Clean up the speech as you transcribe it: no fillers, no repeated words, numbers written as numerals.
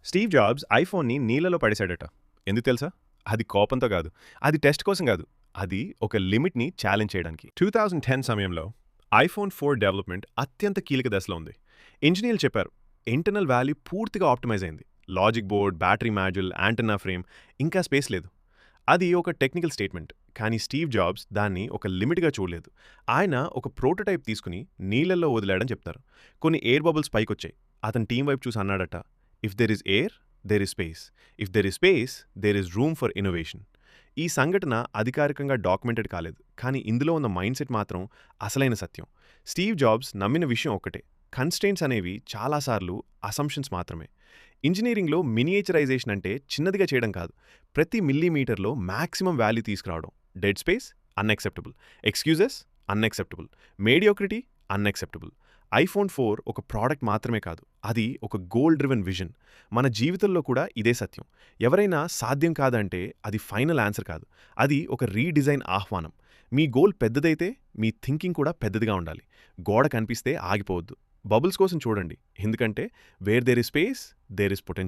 Steve jobs ఐఫోన్ని నీళ్లలో పడేశాడట. ఎందుకు తెలుసా? అది కోపంతో కాదు. అది టెస్ట్ కోసం కాదు. అది ఒక లిమిట్‌ని ఛాలెంజ్ చేయడానికి. 2010 సమయంలో ఐఫోన్ 4 డెవలప్‌మెంట్ అత్యంత కీలక దశలో ఉంది. ఇంజినీర్లు చెప్పారు, ఇంటర్నల్ వాల్యూ పూర్తిగా ఆప్టిమైజ్ అయింది. Logic board, battery module, antenna frame, ఇంకా స్పేస్ లేదు. అది ఒక టెక్నికల్ స్టేట్మెంట్. కానీ స్టీవ్ జాబ్స్ దాన్ని ఒక లిమిట్‌గా చూడలేదు. ఆయన ఒక ప్రోటోటైప్ తీసుకుని నీళ్లలో వదిలాడని చెప్తారు. కొన్ని ఎయిర్ బబుల్స్ పైకొచ్చాయి. అతని టీం వైపు చూసి అన్నాడట, if there is air, there is space. If there is space, there is room for innovation. ఈ సంఘటన అధికారికంగా డాక్యుమెంటెడ్ కాలేదు. కానీ ఇందులో ఉన్న మైండ్ సెట్ మాత్రం అసలైన సత్యం. స్టీవ్ జాబ్స్ నమ్మిన విషయం ఒక్కటే, కన్స్ట్రెయింట్స్ అనేవి చాలాసార్లు అసంప్షన్స్ మాత్రమే. ఇంజనీరింగ్లో మినియేచరైజేషన్ అంటే చిన్నదిగా చేయడం కాదు, ప్రతి మిల్లీమీటర్లో మ్యాక్సిమం వాల్యూ తీసుకురావడం. Dead space unacceptable, excuses unacceptable, mediocrity unacceptable. IPhone 4 ఒక ప్రోడక్ట్ మాత్రమే కాదు, అది ఒక గోల్ డ్రివెన్ విజన్. మన జీవితంలో కూడా ఇదే సత్యం. ఎవరైనా సాధ్యం కాదంటే అది ఫైనల్ ఆన్సర్ కాదు, అది ఒక రీడిజైన్ ఆహ్వానం. మీ గోల్ పెద్దదైతే మీ థింకింగ్ కూడా పెద్దదిగా ఉండాలి. గోడ కనిపిస్తే ఆగిపోవద్దు. బబుల్స్ కోసం చూడండి, ఎందుకంటే where there is space, there is potential.